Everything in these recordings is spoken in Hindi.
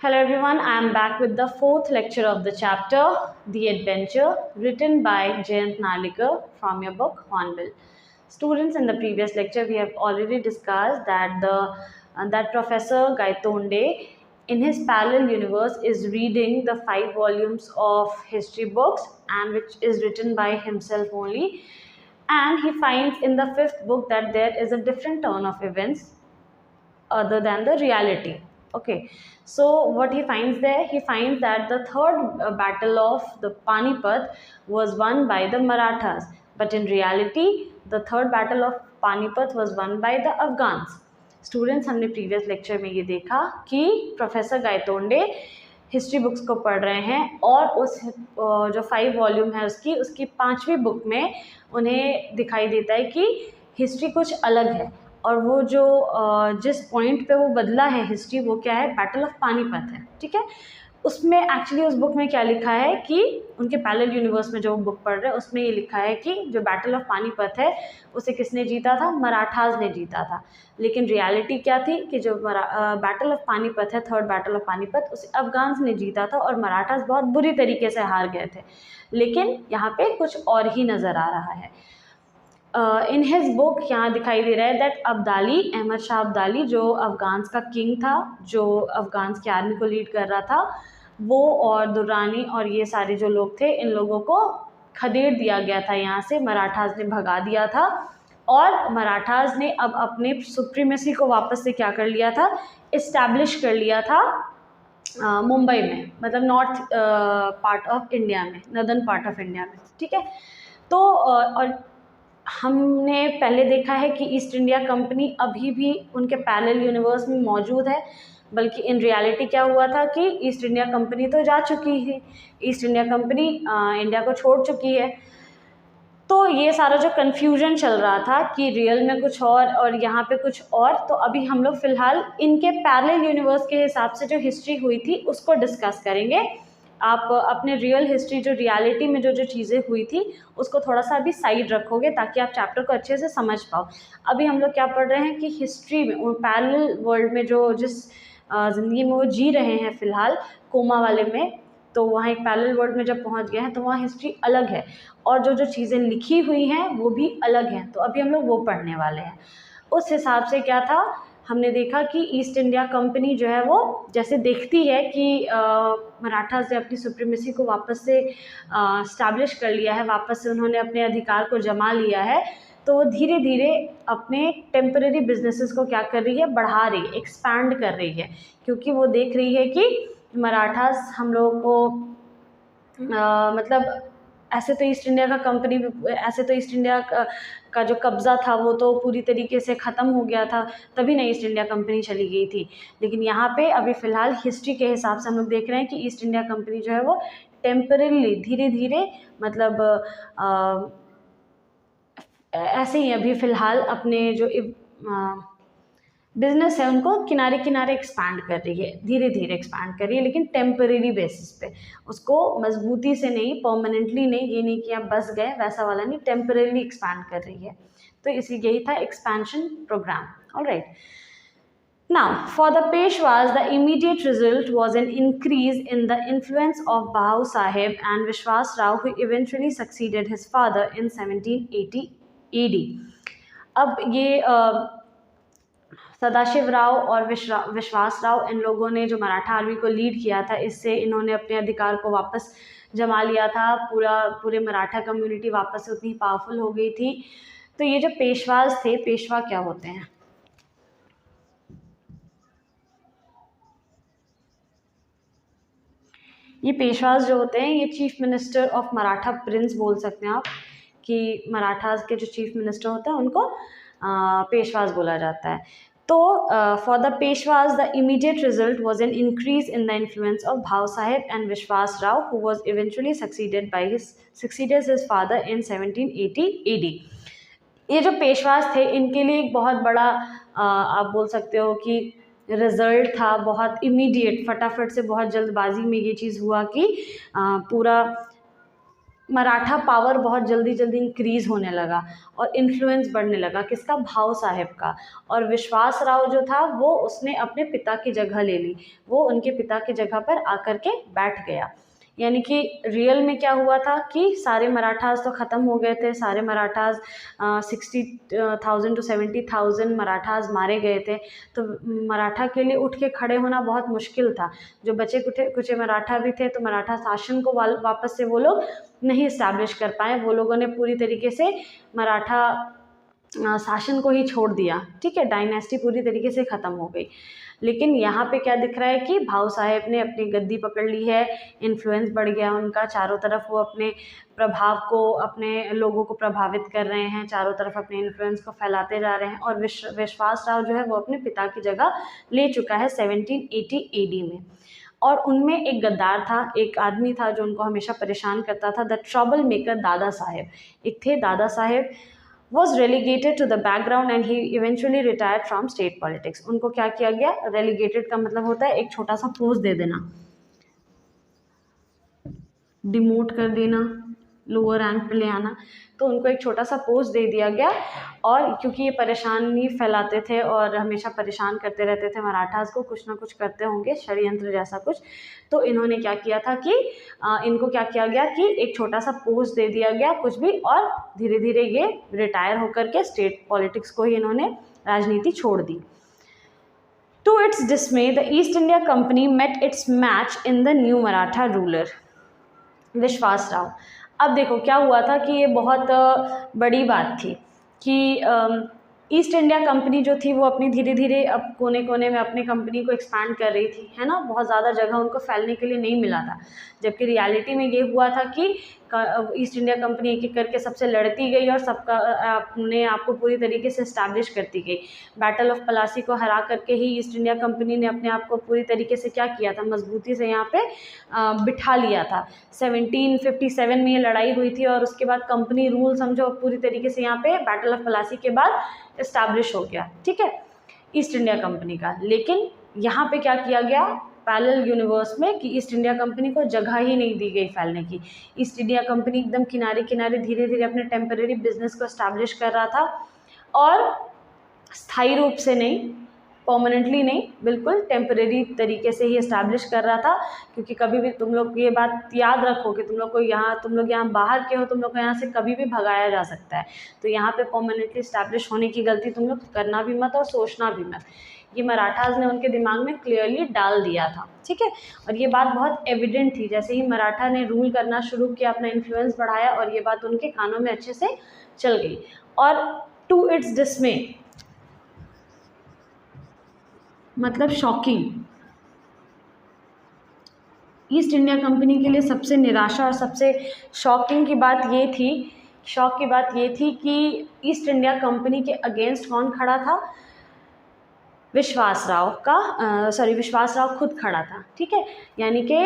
Hello everyone, I am back with the fourth lecture of the chapter, The Adventure, written by Jayant Narlikar from your book Hornbill. Students, in the previous lecture we have already discussed that that Professor Gaitonde in his parallel universe is reading the 5 volumes of history books and which is written by himself only, and he finds in the 5th book that there is a different turn of events other than the reality. Okay, so what he finds there, he finds that the third battle of the Panipat was won by the Marathas, but in reality the third battle of Panipat was won by the Afghans. Students, हमने प्रीवियस लेक्चर में ये देखा कि प्रोफेसर गायतोंडे हिस्ट्री बुक्स को पढ़ रहे हैं और उस जो 5 वॉल्यूम है उसकी 5वीं बुक में उन्हें दिखाई देता है कि हिस्ट्री कुछ अलग है, और वो जो जिस पॉइंट पे वो बदला है हिस्ट्री, वो क्या है, बैटल ऑफ पानीपत है। ठीक है, उसमें एक्चुअली उस बुक में क्या लिखा है कि उनके पैरेलल यूनिवर्स में जो बुक पढ़ रहे हैं उसमें ये लिखा है कि जो बैटल ऑफ पानीपत है उसे किसने जीता था, मराठास ने जीता था। लेकिन रियलिटी क्या थी कि जो बैटल ऑफ पानीपत है, थर्ड बैटल ऑफ पानीपत, उसे अफगान्स ने जीता था और मराठास बहुत बुरी तरीके से हार गए थे। लेकिन यहाँ पे कुछ और ही नज़र आ रहा है। इन हिज बुक यहाँ दिखाई दे रहा है दैट अब्दाली, अहमद शाह अब्दाली, जो अफगान्स का किंग था, जो अफगान्स की आर्मी को लीड कर रहा था, वो और दुर्रानी और ये सारे जो लोग थे, इन लोगों को खदेड़ दिया गया था यहाँ से, मराठास ने भगा दिया था। और मराठास ने अब अपने सुप्रीमेसी को वापस से क्या कर लिया था, इस्टेब्लिश कर लिया था मुंबई में, मतलब नॉर्थ पार्ट ऑफ इंडिया में, नॉर्दर्न पार्ट ऑफ इंडिया में। ठीक है, तो और हमने पहले देखा है कि ईस्ट इंडिया कंपनी अभी भी उनके पैरेलल यूनिवर्स में मौजूद है, बल्कि इन रियलिटी क्या हुआ था कि ईस्ट इंडिया कंपनी तो जा चुकी है, ईस्ट इंडिया कंपनी इंडिया को छोड़ चुकी है। तो ये सारा जो कन्फ्यूजन चल रहा था कि रियल में कुछ और यहाँ पे कुछ और, तो अभी हम लोग फ़िलहाल इनके पैरेलल यूनिवर्स के हिसाब से जो हिस्ट्री हुई थी उसको डिस्कस करेंगे। आप अपने रियल हिस्ट्री, जो रियलिटी में जो चीज़ें हुई थी उसको थोड़ा सा अभी साइड रखोगे ताकि आप चैप्टर को अच्छे से समझ पाओ। अभी हम लोग क्या पढ़ रहे हैं कि हिस्ट्री में, उन पैरेलल वर्ल्ड में जो जिस ज़िंदगी में वो जी रहे हैं फ़िलहाल कोमा वाले में, तो वहाँ एक पैरेलल वर्ल्ड में जब पहुँच गए हैं तो वहाँ हिस्ट्री अलग है और जो चीज़ें लिखी हुई हैं वो भी अलग हैं। तो अभी हम लोग वो पढ़ने वाले हैं। उस हिसाब से क्या था, हमने देखा कि ईस्ट इंडिया कंपनी जो है वो जैसे देखती है कि मराठास ने अपनी सुप्रीमेसी को वापस से स्टैब्लिश कर लिया है, वापस से उन्होंने अपने अधिकार को जमा लिया है, तो वो धीरे धीरे अपने टेम्परेरी बिजनेसेस को क्या कर रही है, बढ़ा रही है, एक्सपैंड कर रही है, क्योंकि वो देख रही है कि मराठास हम लोगों को मतलब ऐसे तो ईस्ट इंडिया का कंपनी, ऐसे तो ईस्ट इंडिया का जो कब्ज़ा था वो तो पूरी तरीके से ख़त्म हो गया था, तभी ना ईस्ट इंडिया कंपनी चली गई थी। लेकिन यहाँ पे अभी फ़िलहाल हिस्ट्री के हिसाब से हम लोग देख रहे हैं कि ईस्ट इंडिया कंपनी जो है वो टेम्परेली, धीरे धीरे, मतलब ऐसे ही अभी फ़िलहाल अपने जो बिजनेस है उनको किनारे किनारे एक्सपैंड कर रही है, धीरे धीरे एक्सपैंड कर रही है, लेकिन टेम्परेरी बेसिस पे, उसको मजबूती से नहीं, परमानेंटली नहीं, ये नहीं कि आप बस गए वैसा वाला नहीं, टेम्परेरी एक्सपैंड कर रही है। तो इसी यही था expansion programme. Alright, now for the Peshwas the immediate result was an increase in the influence of Bahau Sahib and Vishwas Rao, who eventually succeeded his father in 1780 AD। अब ये सदाशिव राव और विश्वास राव, इन लोगों ने जो मराठा आर्मी को लीड किया था, इससे इन्होंने अपने अधिकार को वापस जमा लिया था, पूरे मराठा कम्युनिटी वापस से उतनी पावरफुल हो गई थी। तो ये जो पेशवाज थे, पेशवा क्या होते हैं, ये पेशवाज जो होते हैं ये chief minister of Maratha Prince बोल सकते हैं आप, कि मराठास के जो चीफ मिनिस्टर होते हैं उनको पेशवाज बोला जाता है। तो for the पेशवाज the immediate result was an increase in the influence of भाव साहेब एंड विश्वास Rao, who was eventually succeeded his father in 1780 AD। ये जो पेशवाज थे इनके लिए एक बहुत बड़ा आप बोल सकते हो कि रिज़ल्ट था, बहुत इमीडिएट, फटाफट से, बहुत जल्दबाजी में ये चीज़ हुआ कि पूरा मराठा पावर बहुत जल्दी जल्दी इंक्रीज़ होने लगा और इन्फ्लुएंस बढ़ने लगा किसका, भाऊ साहेब का। और विश्वास राव जो था वो उसने अपने पिता की जगह ले ली, वो उनके पिता की जगह पर आकर के बैठ गया। यानी कि रियल में क्या हुआ था कि सारे मराठास तो ख़त्म हो गए थे, सारे मराठास 60,000 to 70,000 मराठास मारे गए थे। तो मराठा के लिए उठ के खड़े होना बहुत मुश्किल था। जो बचे कुचे मराठा भी थे तो मराठा शासन को वापस से वो लोग नहीं इस्टेब्लिश कर पाए। वो लोगों ने पूरी तरीके से मराठा शासन को ही छोड़ दिया, ठीक है, डायनेस्टी पूरी तरीके से ख़त्म हो गई। लेकिन यहाँ पे क्या दिख रहा है कि भाऊ साहेब ने अपनी गद्दी पकड़ ली है, इन्फ्लुएंस बढ़ गया उनका, चारों तरफ वो अपने प्रभाव को, अपने लोगों को प्रभावित कर रहे हैं, चारों तरफ अपने इन्फ्लुएंस को फैलाते जा रहे हैं। और विश्वास राव जो है वो अपने पिता की जगह ले चुका है 1780 AD में। और उनमें एक गद्दार था, एक आदमी था जो उनको हमेशा परेशान करता था, the trouble maker Dada Saheb. एक थे Dada Saheb, was relegated to the background and he eventually retired from state politics। उनको क्या किया गया, relegated का मतलब होता है एक छोटा सा पोस्ट दे देना, डिमोट कर देना, लोअर रैंक पे ले आना। तो उनको एक छोटा सा पोस्ट दे दिया गया। और क्योंकि ये परेशानी फैलाते थे और हमेशा परेशान करते रहते थे मराठास को, कुछ ना कुछ करते होंगे, षड्यंत्र जैसा कुछ, तो इन्होंने क्या किया था कि इनको क्या किया गया कि एक छोटा सा पोस्ट दे दिया गया कुछ भी, और धीरे धीरे ये रिटायर होकर के स्टेट पॉलिटिक्स को ही इन्होंने, राजनीति छोड़ दी। To its dismay the East India Company met its match in the new Maratha ruler Vishwas Rao. अब देखो क्या हुआ था कि ये बहुत बड़ी बात थी कि ईस्ट इंडिया कंपनी जो थी वो अपनी धीरे धीरे अब कोने कोने में अपनी कंपनी को एक्सपांड कर रही थी, है ना, बहुत ज़्यादा जगह उनको फैलने के लिए नहीं मिला था। जबकि रियलिटी में ये हुआ था कि ईस्ट इंडिया कंपनी एक एक करके सबसे लड़ती गई और सबका अपने आप को पूरी तरीके से इस्टेब्लिश करती गई। बैटल ऑफ पलासी को हरा करके ही ईस्ट इंडिया कंपनी ने अपने आप को पूरी तरीके से क्या किया था, मजबूती से यहाँ पे बिठा लिया था। 1757 में ये लड़ाई हुई थी और उसके बाद कंपनी रूल समझो पूरी तरीके से यहाँ पे बैटल ऑफ पलासी के बाद इस्टेब्लिश हो गया, ठीक है, ईस्ट इंडिया कंपनी का। लेकिन यहाँ पे क्या किया गया पैरेलल यूनिवर्स में कि ईस्ट इंडिया कंपनी को जगह ही नहीं दी गई फैलने की। ईस्ट इंडिया कंपनी एकदम किनारे किनारे धीरे धीरे अपने टेम्परेरी बिजनेस को इस्टेब्लिश कर रहा था, और स्थायी रूप से नहीं, परमानेंटली नहीं, बिल्कुल टेम्परेरी तरीके से ही इस्टेब्लिश कर रहा था। क्योंकि कभी भी तुम लोग ये बात याद रखो कि तुम लोग यहाँ बाहर के हो, तुम लोग को यहाँ से कभी भी भगाया जा सकता है। तो यहाँ पे परमानेंटली इस्टेब्लिश होने की गलती तुम लोग करना भी मत और सोचना भी मत। ये मराठास ने उनके दिमाग में क्लियरली डाल दिया था, ठीक है। और ये बात बहुत एविडेंट थी, जैसे ही मराठा ने रूल करना शुरू किया, अपना इन्फ्लुएंस बढ़ाया, और ये बात उनके कानों में अच्छे से चल गई। और टू इट्स डिसमे मतलब शॉकिंग, ईस्ट इंडिया कंपनी के लिए सबसे निराशा और सबसे शॉकिंग की बात ये थी, शॉक की बात ये थी कि ईस्ट इंडिया कंपनी के अगेंस्ट कौन खड़ा था, विश्वास राव खुद खड़ा था, ठीक है। यानी कि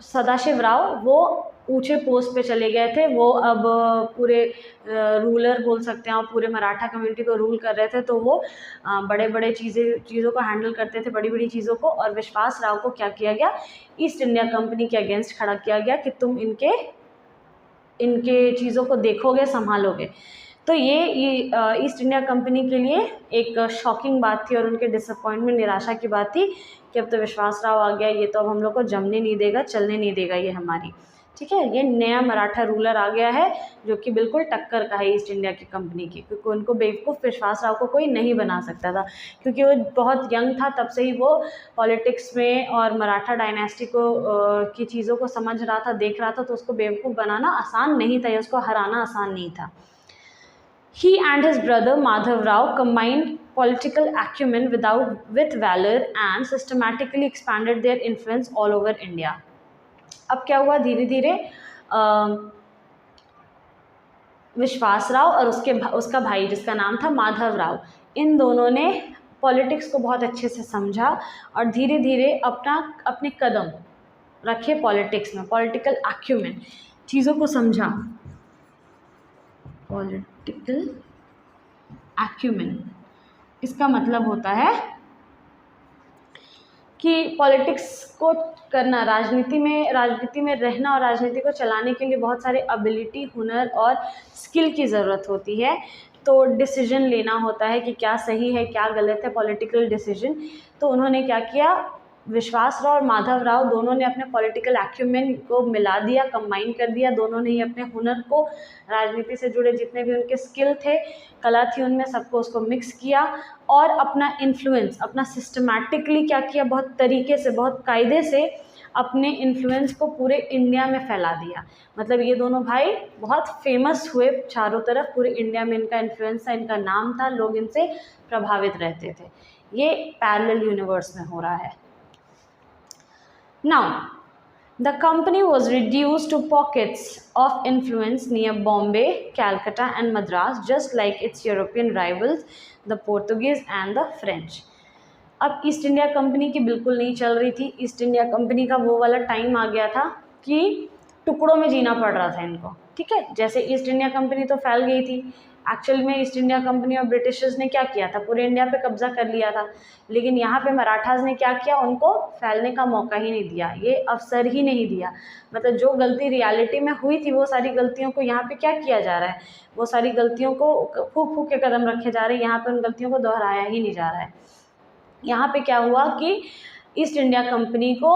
सदाशिव राव वो ऊंचे पोस्ट पे चले गए थे, वो अब पूरे रूलर बोल सकते हैं, और पूरे मराठा कम्युनिटी को रूल कर रहे थे। तो वो बड़े बड़े चीज़ों को हैंडल करते थे, बड़ी बड़ी चीज़ों को। और विश्वास राव को क्या किया गया, ईस्ट इंडिया कंपनी के अगेंस्ट खड़ा किया गया कि तुम इनके चीज़ों को देखोगे, संभालोगे। तो ये ईस्ट इंडिया कंपनी के लिए एक शॉकिंग बात थी और उनके डिसअपॉइंटमेंट, निराशा की बात थी कि अब तो विश्वास राव आ गया, ये तो अब हम लोग को जमने नहीं देगा, चलने नहीं देगा ये हमारी, ठीक है। ये नया मराठा रूलर आ गया है जो कि बिल्कुल टक्कर का है ईस्ट इंडिया की कंपनी की, क्योंकि उनको बेवकूफ़ विश्वास राव को कोई नहीं बना सकता था, क्योंकि वो बहुत यंग था, तब से ही वो पॉलिटिक्स में और मराठा डायनेस्टी को की चीज़ों को समझ रहा था, देख रहा था। तो उसको बेवकूफ़ बनाना आसान नहीं था या उसको हराना आसान नहीं था। He and his brother Madhav Rao combined political acumen with valor and systematically expanded their influence all over India। अब क्या हुआ, धीरे धीरे विश्वास राव और उसका भाई जिसका नाम था माधव राव, इन दोनों ने पॉलिटिक्स को बहुत अच्छे से समझा और धीरे धीरे अपने कदम रखे पॉलिटिक्स में, पॉलिटिकल एक्यूमेन, चीज़ों को समझा। पॉलिटिकल एक्यूमेन इसका मतलब होता है कि पॉलिटिक्स को करना, राजनीति में रहना और राजनीति को चलाने के लिए बहुत सारे एबिलिटी, हुनर और स्किल की ज़रूरत होती है। तो डिसीजन लेना होता है कि क्या सही है क्या गलत है, पॉलिटिकल डिसीजन। तो उन्होंने क्या किया, विश्वास राव और माधव राव दोनों ने अपने पॉलिटिकल एक्यूमेन को मिला दिया, कंबाइन कर दिया। दोनों ने ही अपने हुनर को, राजनीति से जुड़े जितने भी उनके स्किल थे, कला थी, उनमें सबको उसको मिक्स किया और अपना इन्फ्लुएंस, अपना सिस्टमैटिकली क्या किया, बहुत तरीके से, बहुत कायदे से अपने इन्फ्लुएंस को पूरे इंडिया में फैला दिया। मतलब ये दोनों भाई बहुत फेमस हुए चारों तरफ, पूरे इंडिया में इनका इन्फ्लुएंस था, इनका नाम था, लोग इनसे प्रभावित रहते थे। ये पैरेलल यूनिवर्स में हो रहा है। Now, the company was reduced to pockets of influence near Bombay, Calcutta and Madras, just like its European rivals, the Portuguese and the French. अब ईस्ट इंडिया कंपनी की बिल्कुल नहीं चल रही थी। ईस्ट इंडिया कंपनी का वो वाला टाइम आ गया था कि टुकड़ों में जीना पड़ रहा था इनको, ठीक है। जैसे ईस्ट इंडिया कंपनी तो फैल गई थी, एक्चुअल में ईस्ट इंडिया कंपनी और ब्रिटिशर्स ने क्या किया था, पूरे इंडिया पे कब्जा कर लिया था। लेकिन यहाँ पे मराठास ने क्या किया, उनको फैलने का मौका ही नहीं दिया, ये अवसर ही नहीं दिया। मतलब जो गलती रियलिटी में हुई थी, वो सारी गलतियों को यहाँ पे क्या किया जा रहा है, वो सारी गलतियों को फूक फूक के कदम रखे जा रहे हैं, यहाँ पे उन गलतियों को दोहराया ही नहीं जा रहा है। यहाँ पे क्या हुआ कि ईस्ट इंडिया कंपनी को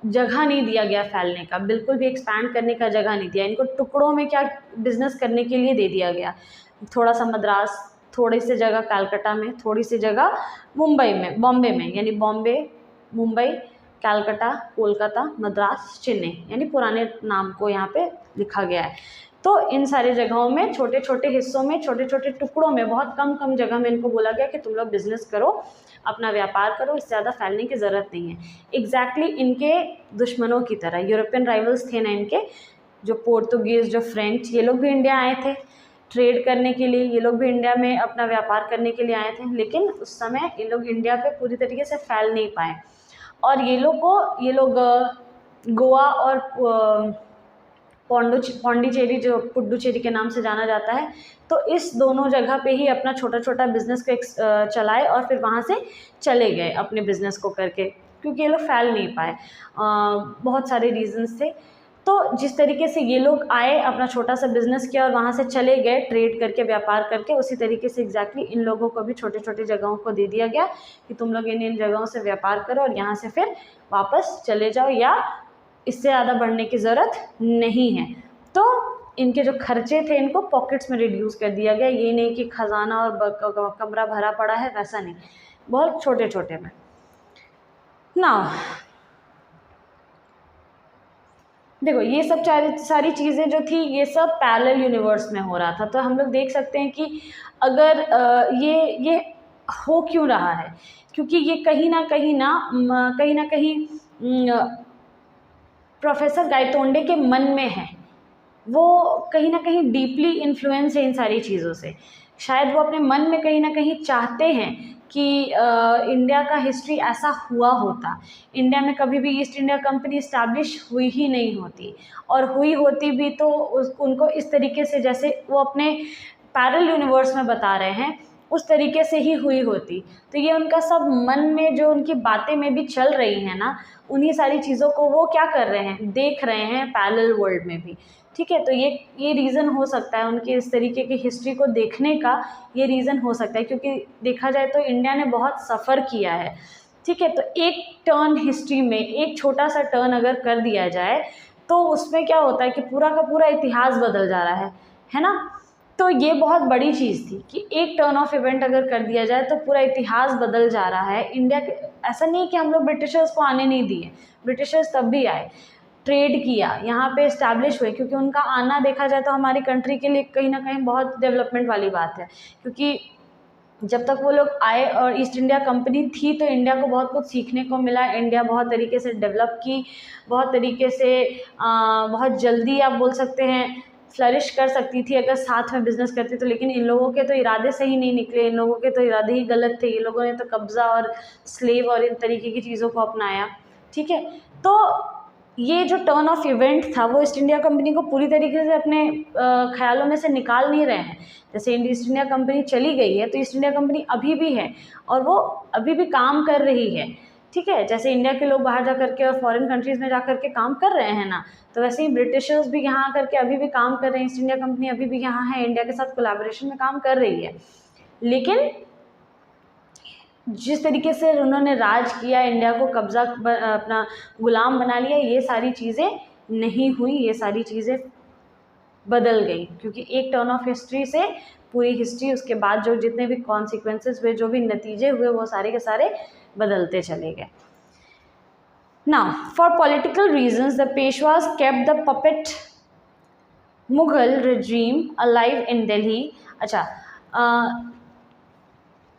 जगह नहीं दिया गया फैलने का, बिल्कुल भी एक्सपैंड करने का जगह नहीं दिया। इनको टुकड़ों में क्या बिजनेस करने के लिए दे दिया गया, थोड़ा सा मद्रास, थोड़ी सी जगह कलकत्ता में, थोड़ी सी जगह मुंबई में, बॉम्बे में, यानी बॉम्बे, मुंबई, कलकत्ता, कोलकाता, मद्रास, चेन्नई, यानी पुराने नाम को यहाँ पे लिखा गया है। तो इन सारी जगहों में छोटे छोटे हिस्सों में, छोटे छोटे टुकड़ों में, बहुत कम कम जगह में इनको बोला गया कि तुम लोग बिजनेस करो, अपना व्यापार करो, इससे ज़्यादा फैलने की ज़रूरत नहीं है। एग्जैक्टली इनके दुश्मनों की तरह, यूरोपियन राइवल्स थे ना इनके, जो पोर्तुगीज़, जो फ्रेंच, ये लोग भी इंडिया आए थे ट्रेड करने के लिए, ये लोग भी इंडिया में अपना व्यापार करने के लिए आए थे। लेकिन उस समय ये लोग इंडिया पे पूरी तरीके से फैल नहीं पाए और ये लोग गोवा और पौंडीचेरी, जो पुडुचेरी के नाम से जाना जाता है, तो इस दोनों जगह पे ही अपना छोटा छोटा बिजनेस को चलाए और फिर वहाँ से चले गए अपने बिजनेस को करके, क्योंकि ये लोग फैल नहीं पाए। बहुत सारे रीजंस थे। तो जिस तरीके से ये लोग आए, अपना छोटा सा बिजनेस किया और वहाँ से चले गए ट्रेड करके, व्यापार करके, उसी तरीके से एग्जैक्टली इन लोगों को भी छोटे छोटे जगहों को दे दिया गया कि तुम लोग इन जगहों से व्यापार करो और यहाँ से फिर वापस चले जाओ, या इससे ज़्यादा बढ़ने की ज़रूरत नहीं है। तो इनके जो खर्चे थे, इनको पॉकेट्स में रिड्यूस कर दिया गया। ये नहीं कि खजाना और कमरा भरा पड़ा है, वैसा नहीं, बहुत छोटे छोटे में। ना देखो, ये सब सारी चीज़ें जो थी, ये सब पैरेलल यूनिवर्स में हो रहा था। तो हम लोग देख सकते हैं कि अगर ये हो क्यों रहा है, क्योंकि ये कहीं ना कहीं प्रोफेसर गायतोंडे के मन में है, वो कहीं ना कहीं डीपली इन्फ्लुएंस है इन सारी चीज़ों से। शायद वो अपने मन में कहीं ना कहीं चाहते हैं कि इंडिया का हिस्ट्री ऐसा हुआ होता, इंडिया में कभी भी ईस्ट इंडिया कंपनी इस्टेब्लिश हुई ही नहीं होती, और हुई होती भी तो उनको इस तरीके से, जैसे वो अपने पैरेलल यूनिवर्स में बता रहे हैं, उस तरीके से ही हुई होती। तो ये उनका सब मन में जो उनकी बातें में भी चल रही हैं ना, उन्हीं सारी चीज़ों को वो क्या कर रहे हैं, देख रहे हैं पैरेलल वर्ल्ड में भी, ठीक है। तो ये रीज़न हो सकता है उनके इस तरीके की हिस्ट्री को देखने का, ये रीज़न हो सकता है, क्योंकि देखा जाए तो इंडिया ने बहुत सफ़र किया है, ठीक है। तो एक टर्न हिस्ट्री में, एक छोटा सा टर्न अगर कर दिया जाए, तो उसमें क्या होता है कि पूरा का पूरा इतिहास बदल जा रहा है ना। तो ये बहुत बड़ी चीज़ थी कि एक टर्न ऑफ इवेंट अगर कर दिया जाए तो पूरा इतिहास बदल जा रहा है इंडिया के। ऐसा नहीं कि हम लोग ब्रिटिशर्स को आने नहीं दिए, ब्रिटिशर्स तब भी आए, ट्रेड किया, यहाँ पे इस्टेब्लिश हुए, क्योंकि उनका आना देखा जाए तो हमारी कंट्री के लिए कहीं ना कहीं बहुत डेवलपमेंट वाली बात है। क्योंकि जब तक वो लोग आए और ईस्ट इंडिया कंपनी थी, तो इंडिया को बहुत कुछ सीखने को मिला, इंडिया बहुत तरीके से डेवलप की, बहुत तरीके से बहुत जल्दी आप बोल सकते हैं फ्लरिश कर सकती थी अगर साथ में बिजनेस करती तो। लेकिन इन लोगों के तो इरादे सही नहीं निकले, इन लोगों के तो इरादे ही गलत थे, इन लोगों ने तो कब्ज़ा और स्लेव और इन तरीके की चीज़ों को अपनाया, ठीक है। तो ये जो टर्न ऑफ इवेंट था, वो ईस्ट इंडिया कंपनी को पूरी तरीके से अपने ख्यालों में से निकाल नहीं रहे हैं। जैसे ईस्ट इंडिया कंपनी चली गई है, तो ईस्ट इंडिया कंपनी अभी भी है और वो अभी भी काम कर रही है, ठीक है। जैसे इंडिया के लोग बाहर जा करके और फॉरेन कंट्रीज़ में जा करके काम कर रहे हैं ना, तो वैसे ही ब्रिटिशर्स भी यहाँ आकर के अभी भी काम कर रहे हैं। ईस्ट इंडिया कंपनी अभी भी यहाँ है, इंडिया के साथ कोलैबोरेशन में काम कर रही है। लेकिन जिस तरीके से उन्होंने राज किया, इंडिया को कब्जा अपना गुलाम बना लिया, ये सारी चीज़ें नहीं हुई, ये सारी चीज़ें बदल गई, क्योंकि एक टर्न ऑफ हिस्ट्री से पूरी हिस्ट्री, उसके बाद जो जितने भी कॉन्सिक्वेंसेस हुए, जो भी नतीजे हुए, वो सारे के सारे बदलते चले गए। Now for political reasons the पेशवाज kept the puppet Mughal regime alive in Delhi. अच्छा,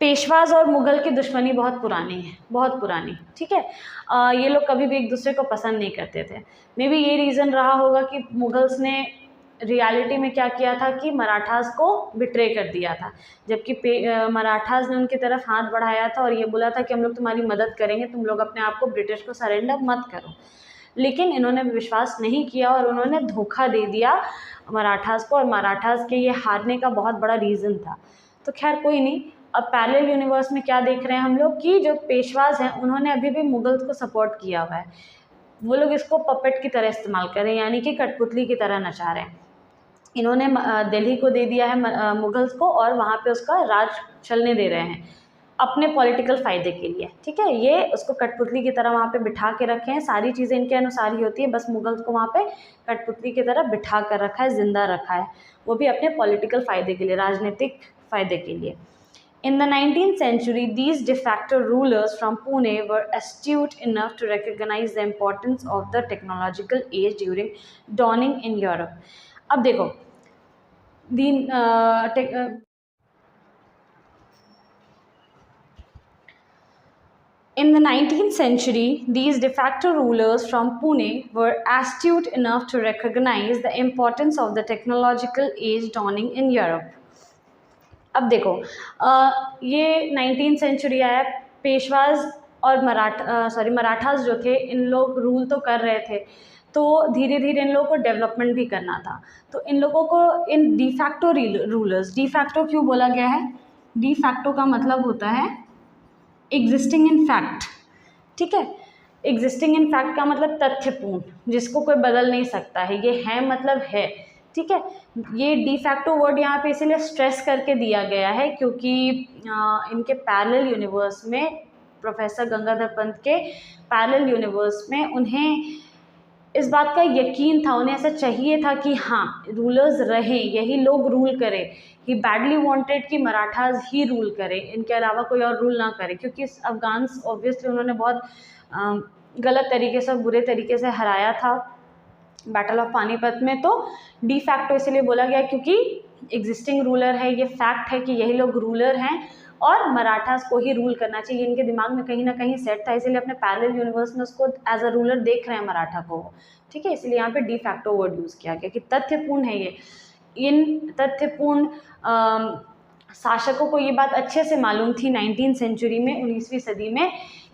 पेशवाज और मुग़ल की दुश्मनी बहुत पुरानी है, बहुत पुरानी, ठीक है। ये लोग कभी भी एक दूसरे को पसंद नहीं करते थे। मे बी ये रीज़न रहा होगा कि मुग़ल्स ने रियलिटी में क्या किया था कि मराठास को बिट्रे कर दिया था, जबकि मराठास ने उनकी तरफ हाथ बढ़ाया था और ये बोला था कि हम लोग तुम्हारी मदद करेंगे, तुम लोग अपने आप को ब्रिटिश को सरेंडर मत करो। लेकिन इन्होंने विश्वास नहीं किया और उन्होंने धोखा दे दिया मराठास को, और मराठास के ये हारने का बहुत बड़ा रीज़न था। तो खैर कोई नहीं। अब पैरेलल यूनिवर्स में क्या देख रहे हैं हम लोग कि जो पेशवाज हैं उन्होंने अभी भी मुगल्स को सपोर्ट किया हुआ है। वो लोग इसको पपेट की तरह इस्तेमाल कर रहे हैं, यानी कि कठपुतली की तरह नचा रहे हैं। इन्होंने दिल्ली को दे दिया है मुगल्स को, और वहाँ पे उसका राज चलने दे रहे हैं अपने पॉलिटिकल फ़ायदे के लिए, ठीक है। ये उसको कठपुतली की तरह वहाँ पे बिठा के रखे हैं, सारी चीज़ें इनके अनुसार ही होती है, बस मुगल्स को वहाँ पे कठपुतली की तरह बिठा कर रखा है, ज़िंदा रखा है, वो भी अपने पॉलिटिकल फ़ायदे के लिए, राजनीतिक फ़ायदे के लिए। In the 19th century, these de facto rulers from Pune were astute enough to recognize the importance of the technological age during dawning in Europe. अब देखो, in the 19th century, these de facto rulers from Pune were astute enough to recognize the importance of the technological age dawning in Europe. अब देखो, ये 19th सेंचुरी आया, पेशवाज और मराठास जो थे, इन लोग रूल तो कर रहे थे, तो धीरे धीरे इन लोगों को डेवलपमेंट भी करना था। तो इन लोगों को इन de facto rulers, de facto क्यों बोला गया है? डी फैक्टो का मतलब होता है एग्जिस्टिंग इन फैक्ट, ठीक है। एग्जिस्टिंग इन फैक्ट का मतलब तथ्यपूर्ण, जिसको कोई बदल नहीं सकता है, ये है मतलब है, ठीक है। ये डी फैक्टो वर्ड यहाँ पे इसीलिए स्ट्रेस करके दिया गया है क्योंकि इनके पैरेलल यूनिवर्स में, प्रोफेसर गंगाधर पंत के पैरेलल यूनिवर्स में, उन्हें इस बात का यकीन था, उन्हें ऐसा चाहिए था कि हाँ रूलर्स रहें, यही लोग रूल करें। ही बैडली वांटेड कि मराठाज ही रूल करें, इनके अलावा कोई और रूल ना करे, क्योंकि अफगान्स ऑब्वियसली उन्होंने बहुत गलत तरीके से, बुरे तरीके से हराया था बैटल ऑफ पानीपत में। तो डी फैक्टो इसलिए बोला गया क्योंकि एग्जिस्टिंग रूलर है, ये फैक्ट है कि यही लोग रूलर हैं और मराठास को ही रूल करना चाहिए। इनके दिमाग में कहीं ना कहीं सेट था, इसीलिए अपने पैरेलल यूनिवर्स में उसको एज अ रूलर देख रहे हैं मराठा को, ठीक है। इसलिए यहाँ पे डी फैक्टो वर्ड यूज़ किया गया कि तथ्यपूर्ण है ये। इन तथ्यपूर्ण शासकों को ये बात अच्छे से मालूम थी 19th सेंचुरी में, 19वीं सदी में,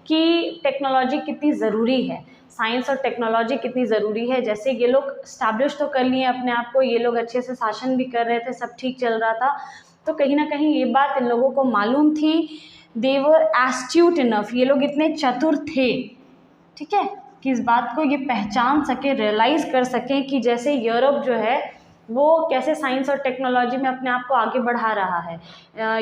कि टेक्नोलॉजी कितनी ज़रूरी है, साइंस और टेक्नोलॉजी कितनी ज़रूरी है। जैसे ये लोग स्टैब्लिश तो कर लिए अपने आप को, ये लोग अच्छे से शासन भी कर रहे थे, सब ठीक चल रहा था, तो कहीं ना कहीं ये बात इन लोगों को मालूम थी। दे वर एस्ट्यूट इनफ, ये लोग इतने चतुर थे, ठीक है, कि इस बात को ये पहचान सके, रियलाइज़ कर सकें कि जैसे यूरोप जो है वो कैसे साइंस और टेक्नोलॉजी में अपने आप को आगे बढ़ा रहा है,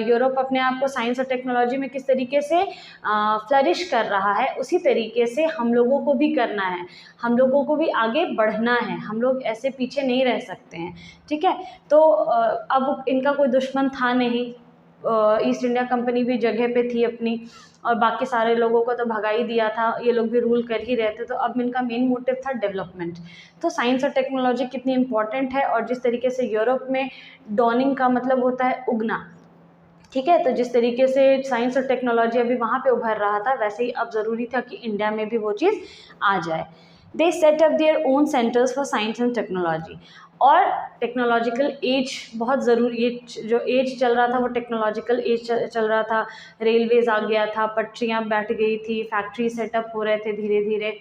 यूरोप अपने आप को साइंस और टेक्नोलॉजी में किस तरीके से फ्लरिश कर रहा है, उसी तरीके से हम लोगों को भी करना है, हम लोगों को भी आगे बढ़ना है, हम लोग ऐसे पीछे नहीं रह सकते हैं, ठीक है। तो अब इनका कोई दुश्मन था नहीं, ईस्ट इंडिया कंपनी भी जगह पे थी अपनी, और बाकी सारे लोगों को तो भगा ही दिया था, ये लोग भी रूल कर ही रहे थे। तो अब इनका मेन मोटिव था डेवलपमेंट। तो साइंस और टेक्नोलॉजी कितनी इंपॉर्टेंट है, और जिस तरीके से यूरोप में डॉनिंग का मतलब होता है उगना, ठीक है, तो जिस तरीके से साइंस और टेक्नोलॉजी अभी वहाँ पे उभर रहा था, वैसे ही अब ज़रूरी था कि इंडिया में भी वो चीज़ आ जाए। They set up their own centres for science and technology, और टेक्नोलॉजिकल एज बहुत ज़रूरी, ये जो एज चल रहा था वो टेक्नोलॉजिकल एज चल रहा था। रेलवेज़ आ गया था, पटरियाँ बैठ गई थी, फैक्ट्री सेटअप हो रहे थे धीरे धीरे,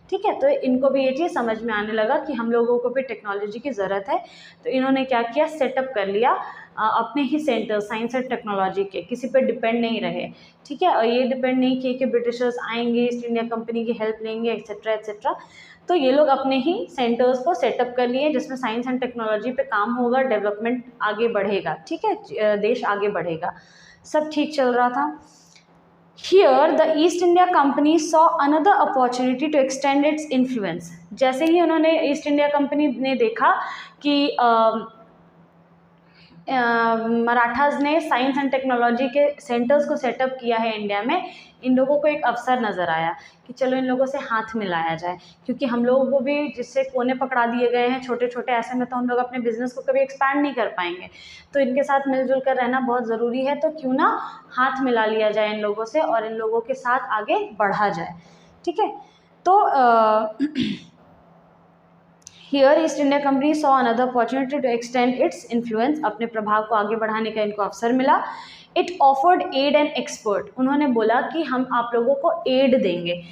ठीक है, तो इनको भी ये चीज़ समझ में आने लगा कि हम लोगों को भी टेक्नोलॉजी की ज़रूरत है। तो इन्होंने क्या किया, सेटअप कर लिया अपने ही सेंटर साइंस एंड टेक्नोलॉजी के, किसी पे डिपेंड नहीं रहे। ठीक है, और ये डिपेंड नहीं किए कि ब्रिटिशर्स आएंगे, ईस्ट इंडिया कंपनी की हेल्प लेंगे, एक्सेट्रा एक्सेट्रा। तो ये लोग अपने ही सेंटर्स को सेटअप कर लिए जिसमें साइंस एंड टेक्नोलॉजी पे काम होगा, डेवलपमेंट आगे बढ़ेगा। ठीक है, देश आगे बढ़ेगा, सब ठीक चल रहा था। Here, the East India Company saw another opportunity to extend its influence. जैसे ही उन्होंने ईस्ट इंडिया कंपनी ने देखा कि मराठास ने साइंस एंड टेक्नोलॉजी के सेंटर्स को सेटअप किया है इंडिया में, इन लोगों को एक अवसर नज़र आया कि चलो इन लोगों से हाथ मिलाया जाए, क्योंकि हम लोगों को भी जिससे कोने पकड़ा दिए गए हैं छोटे छोटे, ऐसे में तो हम लोग अपने बिजनेस को कभी एक्सपैंड नहीं कर पाएंगे। तो इनके साथ मिलजुल कर रहना बहुत ज़रूरी है, तो क्यों ना हाथ मिला लिया जाए इन लोगों से और इन लोगों के साथ आगे बढ़ा जाए। ठीक है, तो here East India Company saw another opportunity to extend its influence, अपने प्रभाव को आगे बढ़ाने का इनको अवसर मिला। It offered aid and expert, उन्होंने बोला कि हम आप लोगों को एड देंगे।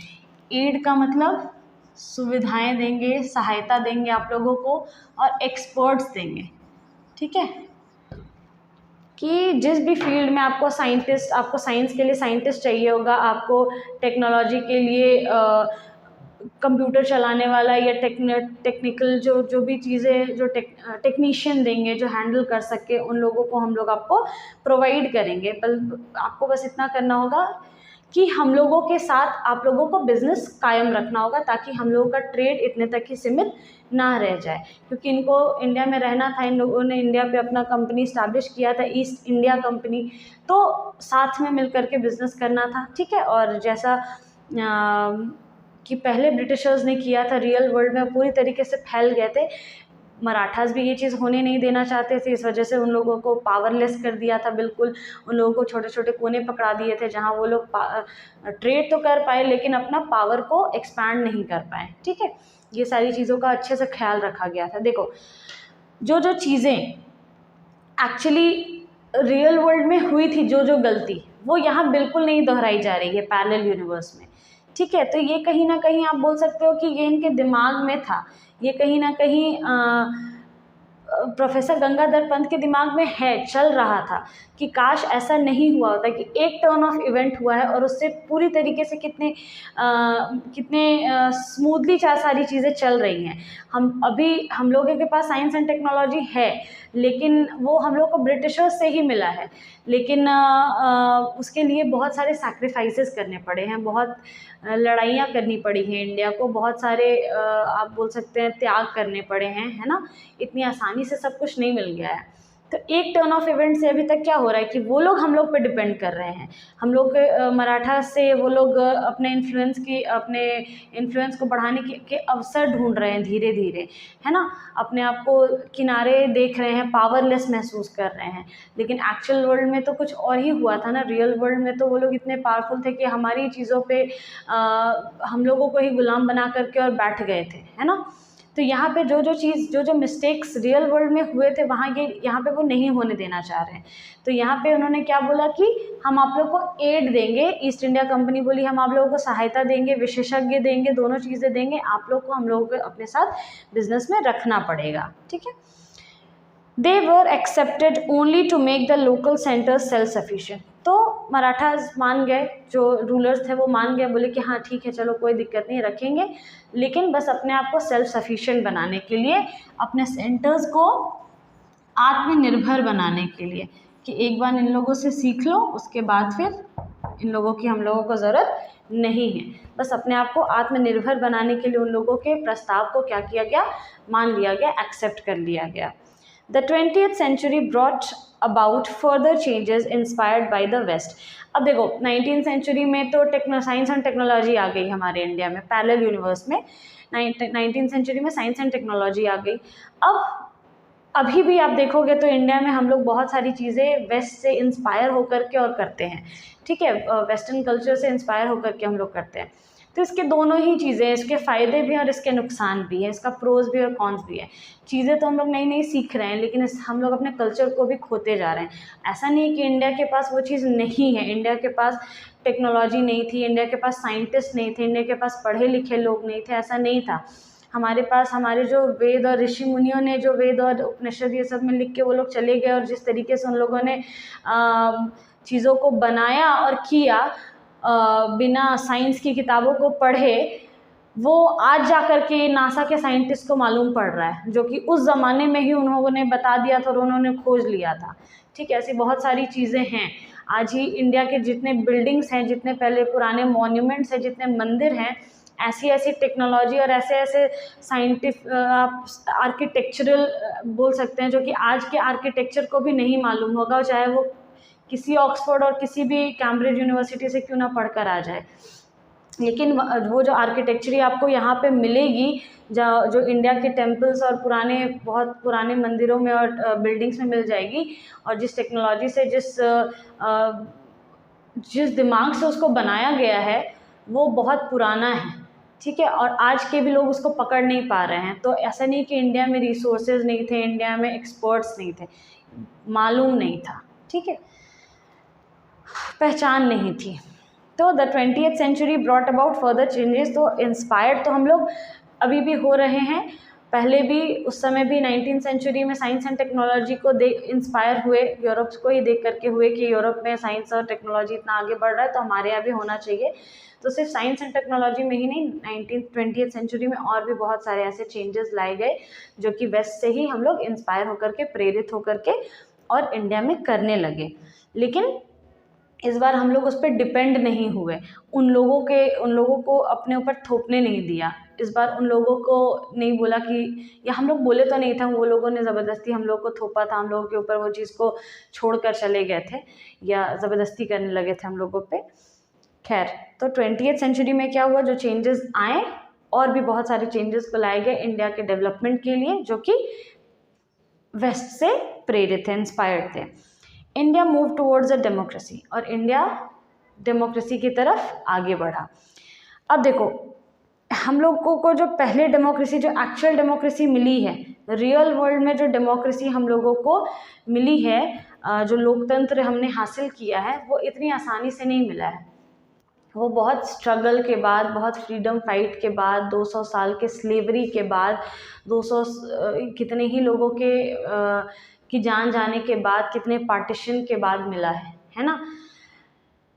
एड का मतलब सुविधाएं देंगे, सहायता देंगे आप लोगों को, और एक्सपर्ट्स देंगे। ठीक है, कि जिस भी फील्ड में आपको साइंटिस्ट, आपको साइंस के लिए साइंटिस्ट चाहिए होगा, आपको टेक्नोलॉजी के लिए कंप्यूटर चलाने वाला या टेक्निकल जो भी चीज़ें जो टेक्नीशियन देंगे जो हैंडल कर सके, उन लोगों को हम लोग आपको प्रोवाइड करेंगे। आपको बस इतना करना होगा कि हम लोगों के साथ आप लोगों को बिज़नेस कायम रखना होगा, ताकि हम लोगों का ट्रेड इतने तक ही सीमित ना रह जाए, क्योंकि इनको इंडिया में रहना था। इन लोगों ने इंडिया पे अपना कंपनी इस्टेब्लिश किया था, ईस्ट इंडिया कंपनी, तो साथ में मिल करके बिज़नेस करना था। ठीक है, और जैसा कि पहले ब्रिटिशर्स ने किया था, रियल वर्ल्ड में पूरी तरीके से फैल गए थे। मराठास भी ये चीज़ होने नहीं देना चाहते थे, इस वजह से उन लोगों को पावरलेस कर दिया था बिल्कुल। उन लोगों को छोटे छोटे कोने पकड़ा दिए थे जहाँ वो लोग ट्रेड तो कर पाए लेकिन अपना पावर को एक्सपैंड नहीं कर पाए। ठीक है, ये सारी चीज़ों का अच्छे से ख्याल रखा गया था। देखो, जो जो चीज़ें एक्चुअली रियल वर्ल्ड में हुई थी, जो जो गलती, वो यहाँ बिल्कुल नहीं दोहराई जा रही है पैरेलल यूनिवर्स में। ठीक है, तो ये कहीं ना कहीं आप बोल सकते हो कि ये इनके दिमाग में था, ये कहीं ना कहीं प्रोफेसर गंगाधर पंत के दिमाग में है, चल रहा था कि काश ऐसा नहीं हुआ होता कि एक टर्न ऑफ इवेंट हुआ है और उससे पूरी तरीके से कितने स्मूथली सारी चीज़ें चल रही हैं। हम लोगों के पास साइंस एंड टेक्नोलॉजी है, लेकिन वो हम लोग को ब्रिटिशर्स से ही मिला है, लेकिन उसके लिए बहुत सारे सैक्रिफाइसेस करने पड़े हैं, बहुत लड़ाइयाँ करनी पड़ी हैं इंडिया को, बहुत सारे आप बोल सकते हैं त्याग करने पड़े हैं, है ना। इतनी आसानी से सब कुछ नहीं मिल गया है। तो एक टर्न ऑफ इवेंट से अभी तक क्या हो रहा है कि वो लोग हम लोग पे डिपेंड कर रहे हैं। हम लोग मराठा से वो लोग अपने इन्फ्लुएंस को बढ़ाने के अवसर ढूंढ रहे हैं धीरे धीरे, है ना। अपने आप को किनारे देख रहे हैं, पावरलेस महसूस कर रहे हैं, लेकिन एक्चुअल वर्ल्ड में तो कुछ और ही हुआ था ना। रियल वर्ल्ड में तो वो लोग इतने पावरफुल थे कि हमारी चीज़ों पे हम लोगों को ही गुलाम बना करके और बैठ गए थे, है ना। तो यहाँ पे जो मिस्टेक्स रियल वर्ल्ड में हुए थे यहाँ पे वो नहीं होने देना चाह रहे हैं। तो यहाँ पे उन्होंने क्या बोला कि हम आप लोग को एड देंगे। ईस्ट इंडिया कंपनी बोली हम आप लोगों को सहायता देंगे, विशेषज्ञ देंगे, दोनों चीज़ें देंगे। आप लोग को हम लोगों को अपने साथ बिजनेस में रखना पड़ेगा। ठीक है, they were accepted only to make the local centres self sufficient. तो मराठास मान गए, जो रूलर्स थे वो मान गए, बोले कि हाँ ठीक है, चलो कोई दिक्कत नहीं, रखेंगे, लेकिन बस अपने आप को सेल्फ सफिशिएंट बनाने के लिए, अपने सेंटर्स को आत्मनिर्भर बनाने के लिए, कि एक बार इन लोगों से सीख लो, उसके बाद फिर इन लोगों की हम लोगों को ज़रूरत नहीं है। बस अपने आप को आत्मनिर्भर बनाने के लिए उन लोगों के प्रस्ताव को क्या किया गया, मान लिया गया, एक्सेप्ट कर लिया गया। The 20th century brought about further changes inspired by the West. अब देखो 19th सेंचुरी में तो साइंस एंड टेक्नोलॉजी आ गई हमारे इंडिया में, पैरेलल यूनिवर्स में 19th सेंचुरी में साइंस एंड टेक्नोलॉजी आ गई। अब अभी भी आप देखोगे तो इंडिया में हम लोग बहुत सारी चीज़ें वेस्ट से इंस्पायर होकर के और करते हैं। ठीक है, वेस्टर्न कल्चर से इंस्पायर होकर के हम लोग करते हैं। तो इसके दोनों ही चीज़ें हैं, इसके फ़ायदे भी और इसके नुकसान भी हैं, इसका प्रोज भी और कॉन्स भी है। चीज़ें तो हम लोग नई नई सीख रहे हैं, लेकिन हम लोग अपने कल्चर को भी खोते जा रहे हैं। ऐसा नहीं है कि इंडिया के पास वो चीज़ नहीं है, इंडिया के पास टेक्नोलॉजी नहीं थी, इंडिया के पास साइंटिस्ट नहीं थे, इंडिया के पास पढ़े लिखे लोग नहीं थे, ऐसा नहीं था। हमारे पास हमारे जो वेद और ऋषि मुनियों ने जो वेद और उपनिषद ये सब में लिख के वो लोग चले गए, और जिस तरीके से उन लोगों ने चीज़ों को बनाया और किया बिना साइंस की किताबों को पढ़े, वो आज जा कर के नासा के साइंटिस्ट को मालूम पड़ रहा है, जो कि उस ज़माने में ही उन्होंने बता दिया था और उन्होंने खोज लिया था। ठीक है, ऐसी बहुत सारी चीज़ें हैं। आज ही इंडिया के जितने बिल्डिंग्स हैं, जितने पहले पुराने मॉन्यूमेंट्स हैं, जितने मंदिर हैं, ऐसी ऐसी टेक्नोलॉजी और ऐसे ऐसे आर्किटेक्चरल बोल सकते हैं, जो कि आज के आर्किटेक्चर को भी नहीं मालूम होगा, चाहे वो किसी ऑक्सफोर्ड और किसी भी कैम्ब्रिज यूनिवर्सिटी से क्यों ना पढ़कर आ जाए। लेकिन वो जो आर्किटेक्चर आपको यहाँ पे मिलेगी, जो इंडिया के टेम्पल्स और बहुत पुराने मंदिरों में और बिल्डिंग्स में मिल जाएगी, और जिस टेक्नोलॉजी से जिस दिमाग से उसको बनाया गया है वो बहुत पुराना है। ठीक है, और आज के भी लोग उसको पकड़ नहीं पा रहे हैं। तो ऐसा नहीं कि इंडिया में रिसोर्सेज नहीं थे, इंडिया में एक्सपर्ट्स नहीं थे, मालूम नहीं था। ठीक है, पहचान नहीं थी। तो the 20th century brought about further changes. तो इंस्पायर्ड तो हम लोग अभी भी हो रहे हैं, पहले भी उस समय भी 19th सेंचुरी में साइंस एंड टेक्नोलॉजी को इंस्पायर हुए, यूरोप को ही देख करके हुए कि यूरोप में साइंस और टेक्नोलॉजी इतना आगे बढ़ रहा है, तो हमारे यहाँ भी होना चाहिए। तो सिर्फ साइंस एंड टेक्नोलॉजी में ही नहीं, 20th सेंचुरी में और भी बहुत सारे ऐसे चेंजेस लाए गए जो कि वेस्ट से ही हम लोग इंस्पायर होकर के, प्रेरित होकर के और इंडिया में करने लगे। लेकिन इस बार हम लोग उस पर डिपेंड नहीं हुए, उन लोगों को अपने ऊपर थोपने नहीं दिया। इस बार उन लोगों को नहीं बोला कि, या हम लोग बोले तो नहीं था, वो लोगों ने ज़बरदस्ती हम लोग को थोपा था, हम लोगों के ऊपर वो चीज़ को छोड़कर चले गए थे या ज़बरदस्ती करने लगे थे हम लोगों पे। खैर, तो 20th सेंचुरी में क्या हुआ, जो चेंजेस आए और भी बहुत सारे चेंजेस को लाए गए इंडिया के डेवलपमेंट के लिए, जो कि वेस्ट से प्रेरित थे, इंस्पायर्ड थे। India move towards a democracy, और इंडिया डेमोक्रेसी की तरफ आगे बढ़ा। अब देखो, हम लोगों को जो पहले डेमोक्रेसी, जो एक्चुअल डेमोक्रेसी मिली है, रियल वर्ल्ड में जो डेमोक्रेसी हम लोगों को मिली है, जो लोकतंत्र हमने हासिल किया है, वो इतनी आसानी से नहीं मिला है। वो बहुत स्ट्रगल के बाद, बहुत फ्रीडम फाइट के बाद, 200 साल के स्लेवरी के बाद, 200 कितने ही लोगों की जान जाने के बाद, कितने पार्टीशन के बाद मिला है ना।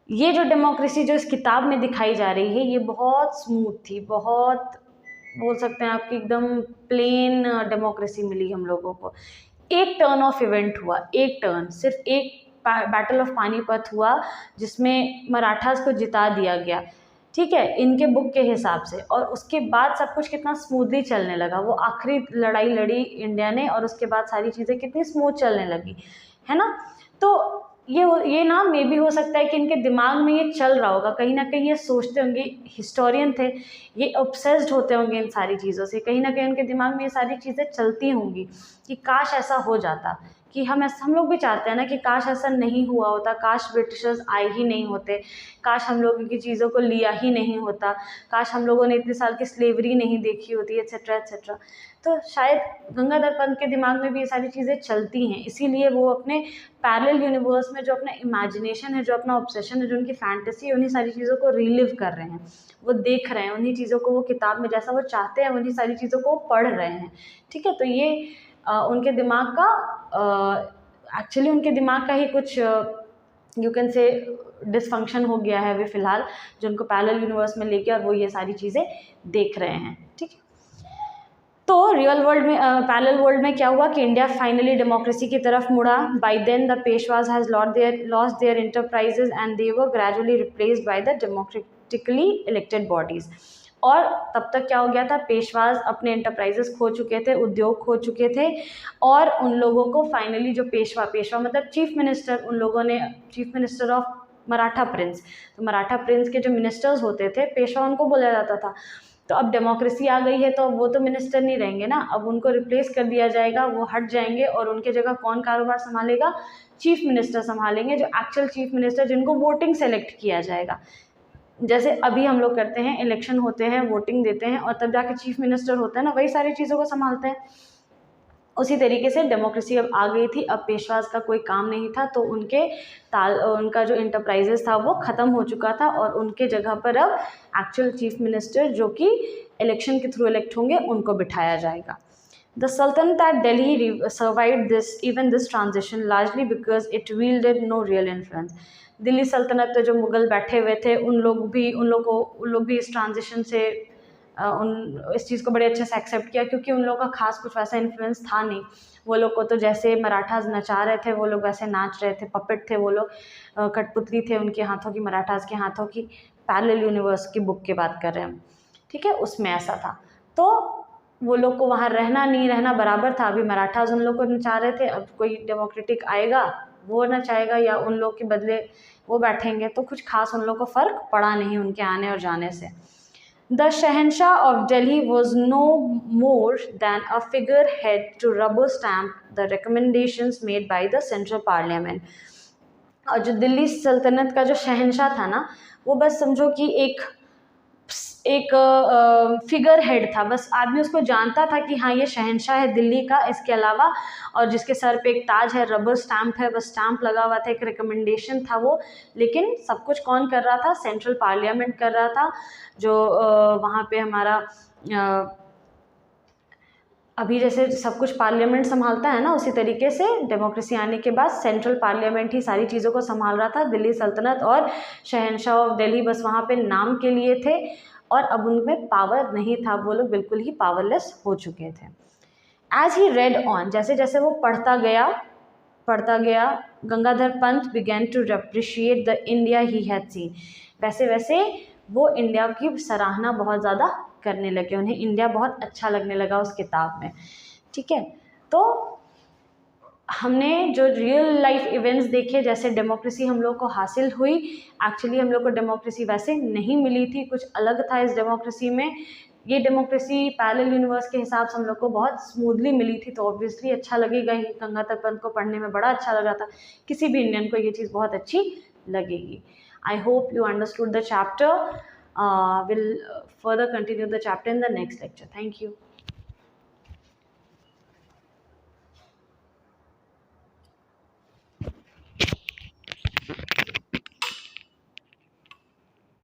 ये जो डेमोक्रेसी जो इस किताब में दिखाई जा रही है, ये बहुत स्मूथ थी, बहुत बोल सकते हैं आपकी एकदम प्लेन डेमोक्रेसी मिली हम लोगों को। एक टर्न ऑफ इवेंट हुआ, एक टर्न, सिर्फ एक बैटल ऑफ पानीपत हुआ जिसमें मराठास को जिता दिया गया, ठीक है, इनके बुक के हिसाब से, और उसके बाद सब कुछ कितना स्मूथली चलने लगा। वो आखिरी लड़ाई लड़ी इंडिया ने, और उसके बाद सारी चीज़ें कितनी स्मूथ चलने लगी, है ना। तो ये ना मे भी हो सकता है कि इनके दिमाग में ये चल रहा होगा, कहीं ना कहीं ये सोचते होंगे, हिस्टोरियन थे, ये ऑब्सेस्ड होते होंगे इन सारी चीज़ों से, कहीं ना कहीं उनके दिमाग में ये सारी चीज़ें चलती होंगी कि काश ऐसा हो जाता, कि हम लोग भी चाहते हैं ना कि काश ऐसा नहीं हुआ होता, काश ब्रिटिशर्स आए ही नहीं होते, काश हम लोगों की चीज़ों को लिया ही नहीं होता, काश हम लोगों ने इतने साल की स्लेवरी नहीं देखी होती, एट्सेट्रा एट्सेट्रा। तो शायद गंगाधर पंत के दिमाग में भी ये सारी चीज़ें चलती हैं, इसीलिए वो अपने पैरेलल यूनिवर्स में जो अपना इमेजिनेशन है, जो अपना ऑब्सेशन है, जो उनकी फैंटेसी है, उन्हीं सारी चीज़ों को रिलिव कर रहे हैं, वो देख रहे हैं, उन्हीं चीज़ों को वो किताब में जैसा वो चाहते हैं उन्हीं सारी चीज़ों को वो पढ़ रहे हैं। ठीक है, तो ये उनके दिमाग का एक्चुअली उनके दिमाग का ही कुछ यू कैन से डिसफंक्शन हो गया है अभी फ़िलहाल, जो उनको पैरेलल यूनिवर्स में लेके और वो ये सारी चीज़ें देख रहे हैं। ठीक है, तो रियल वर्ल्ड में पैरेलल वर्ल्ड में क्या हुआ कि इंडिया फाइनली डेमोक्रेसी की तरफ मुड़ा। By then the Peshwas has lost their enterprises and they were gradually replaced by the democratically elected bodies. और तब तक क्या हो गया था, पेशवाज अपने इंटरप्राइजेस खो चुके थे, उद्योग खो चुके थे, और उन लोगों को फाइनली जो पेशवा मतलब चीफ मिनिस्टर, उन लोगों ने chief minister of Maratha Prince, तो मराठा प्रिंस के जो मिनिस्टर्स होते थे, पेशवा उनको बोला जाता था। तो अब डेमोक्रेसी आ गई है, तो अब वो तो मिनिस्टर नहीं रहेंगे ना, अब उनको रिप्लेस कर दिया जाएगा, वो हट जाएंगे, और उनके जगह कौन कारोबार संभालेगा, चीफ मिनिस्टर संभालेंगे, जो एक्चुअल चीफ मिनिस्टर जिनको वोटिंग सेलेक्ट किया जाएगा। जैसे अभी हम लोग करते हैं, इलेक्शन होते हैं, वोटिंग देते हैं और तब जाके चीफ मिनिस्टर होता है ना, वही सारी चीज़ों को संभालते हैं। उसी तरीके से डेमोक्रेसी अब आ गई थी, अब पेशवाज का कोई काम नहीं था, तो उनका जो इंटरप्राइजेस था वो ख़त्म हो चुका था और उनके जगह पर अब एक्चुअल चीफ मिनिस्टर जो कि इलेक्शन के थ्रू इलेक्ट होंगे उनको बिठाया जाएगा। The Sultanate at Delhi survived this transition largely because it wielded no real influence. Delhi सल्तनत पे जो मुग़ल बैठे हुए थे उन लोग भी इस ट्रांजिशन से इस चीज़ को बड़े अच्छे से एक्सेप्ट किया, क्योंकि उन लोगों का खास कुछ वैसा इन्फ्लुएंस था नहीं। वो लोग को तो जैसे मराठास नचा रहे थे वो लोग वैसे नाच रहे थे, पपेट थे वो लोग, कठपुतली थे उनके हाथों की, मराठास के हाथों की। पैरेलल यूनिवर्स की बुक की बात कर रहे हैं हम, ठीक है, उसमें ऐसा था। तो वो लोग को वहाँ रहना नहीं रहना बराबर था। अभी मराठास उन लोग को नचा रहे थे, अब कोई डेमोक्रेटिक आएगा वो नचाएगा या उन लोग के बदले वो बैठेंगे, तो कुछ खास उन लोग को फ़र्क पड़ा नहीं उनके आने और जाने से। The Shahenshah of Delhi was no more than a figurehead to rubber stamp the recommendations made by the Central Parliament. और जो दिल्ली सल्तनत का जो शहंशाह था ना, वो बस समझो कि एक फिगर हेड था, बस आदमी उसको जानता था कि हाँ ये शहंशाह है दिल्ली का, इसके अलावा, और जिसके सर पे एक ताज है, रबर स्टैम्प है, बस स्टैम्प लगा हुआ था, एक रिकमेंडेशन था वो। लेकिन सब कुछ कौन कर रहा था? सेंट्रल पार्लियामेंट कर रहा था, जो वहाँ पे हमारा अभी जैसे सब कुछ पार्लियामेंट संभालता है ना, उसी तरीके से डेमोक्रेसी आने के बाद सेंट्रल पार्लियामेंट ही सारी चीज़ों को संभाल रहा था। दिल्ली सल्तनत और शहंशाह ऑफ दिल्ली बस वहाँ पे नाम के लिए थे और अब उनमें पावर नहीं था, वो लोग बिल्कुल ही पावरलेस हो चुके थे। एज ही रेड ऑन, जैसे जैसे वो पढ़ता गया, Gangadhar Pant began to appreciate the India he had seen. वैसे वैसे वो इंडिया की सराहना बहुत ज़्यादा करने लगे, उन्हें इंडिया बहुत अच्छा लगने लगा उस किताब में, ठीक है। तो हमने जो रियल लाइफ इवेंट्स देखे, जैसे डेमोक्रेसी हम लोग को हासिल हुई, एक्चुअली हम लोग को डेमोक्रेसी वैसे नहीं मिली थी, कुछ अलग था इस डेमोक्रेसी में। ये डेमोक्रेसी पैरेलल यूनिवर्स के हिसाब से हम लोग को बहुत स्मूथली मिली थी, तो ऑब्वियसली अच्छा लगेगा ही। गंगाधर पंत को पढ़ने में बड़ा अच्छा लगा था, किसी भी इंडियन को ये चीज़ बहुत अच्छी लगेगी। I hope you understood the chapter. We'll further continue the chapter in the next lecture. Thank you.